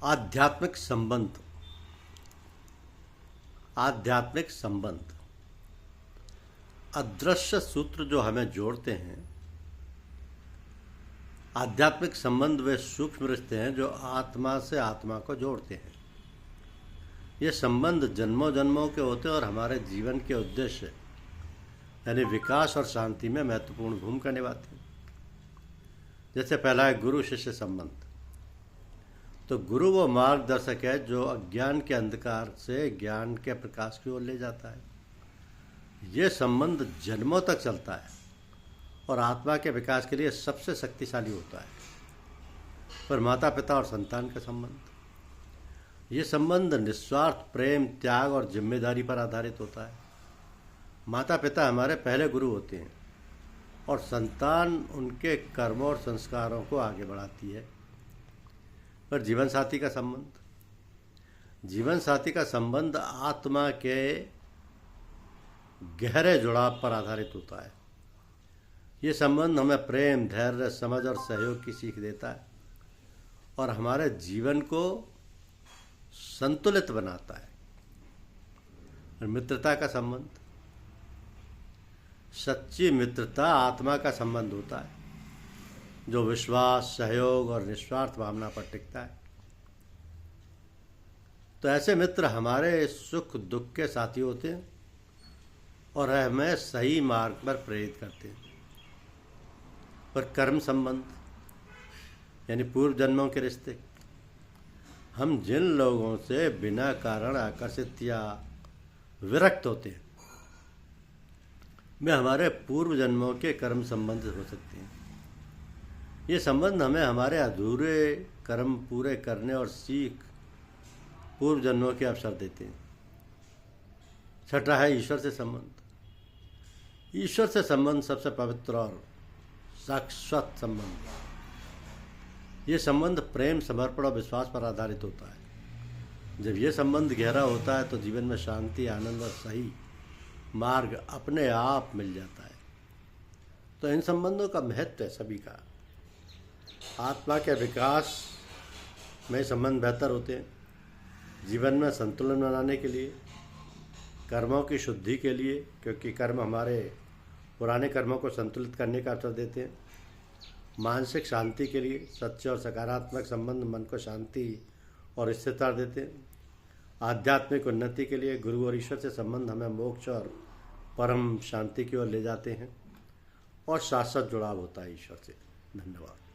आध्यात्मिक संबंध। आध्यात्मिक संबंध अदृश्य सूत्र जो हमें जोड़ते हैं। आध्यात्मिक संबंध वे सूक्ष्म रिश्ते हैं जो आत्मा से आत्मा को जोड़ते हैं। ये संबंध जन्मों जन्मों के होते हैं और हमारे जीवन के उद्देश्य यानी विकास और शांति में महत्वपूर्ण भूमिका निभाते हैं। जैसे पहला है गुरु शिष्य संबंध। तो गुरु वो मार्गदर्शक है जो अज्ञान के अंधकार से ज्ञान के प्रकाश की ओर ले जाता है। ये संबंध जन्मों तक चलता है और आत्मा के विकास के लिए सबसे शक्तिशाली होता है। पर माता पिता और संतान का संबंध, ये संबंध निस्वार्थ प्रेम, त्याग और जिम्मेदारी पर आधारित होता है। माता पिता हमारे पहले गुरु होते हैं और संतान उनके कर्मों और संस्कारों को आगे बढ़ाती है। पर जीवन साथी का संबंध, जीवन साथी का संबंध आत्मा के गहरे जुड़ाव पर आधारित होता है। ये संबंध हमें प्रेम, धैर्य, समझ और सहयोग की सीख देता है और हमारे जीवन को संतुलित बनाता है। और मित्रता का संबंध, सच्ची मित्रता आत्मा का संबंध होता है जो विश्वास, सहयोग और निस्वार्थ भावना पर टिकता है। तो ऐसे मित्र हमारे सुख दुख के साथी होते हैं और हमें सही मार्ग पर प्रेरित करते हैं। पर कर्म संबंध यानी पूर्व जन्मों के रिश्ते, हम जिन लोगों से बिना कारण आकर्षित या विरक्त होते हैं वे हमारे पूर्व जन्मों के कर्म संबंध हो सकते हैं। ये संबंध हमें हमारे अधूरे कर्म पूरे करने और सीख पूर्व जन्मों के अवसर देते हैं। छठा है ईश्वर से संबंध। ईश्वर से संबंध सबसे पवित्र और शाश्वत संबंध। ये संबंध प्रेम, समर्पण और विश्वास पर आधारित होता है। जब ये संबंध गहरा होता है तो जीवन में शांति, आनंद और सही मार्ग अपने आप मिल जाता है। तो इन संबंधों का महत्व है सभी का। आत्मा के विकास में संबंध बेहतर होते हैं, जीवन में संतुलन बनाने के लिए, कर्मों की शुद्धि के लिए, क्योंकि कर्म हमारे पुराने कर्मों को संतुलित करने का अवसर देते हैं, मानसिक शांति के लिए। सच्चे और सकारात्मक संबंध मन को शांति और स्थिरता देते हैं। आध्यात्मिक उन्नति के लिए गुरु और ईश्वर से संबंध हमें मोक्ष और परम शांति की ओर ले जाते हैं और शाश्वत जुड़ाव होता है ईश्वर से। धन्यवाद।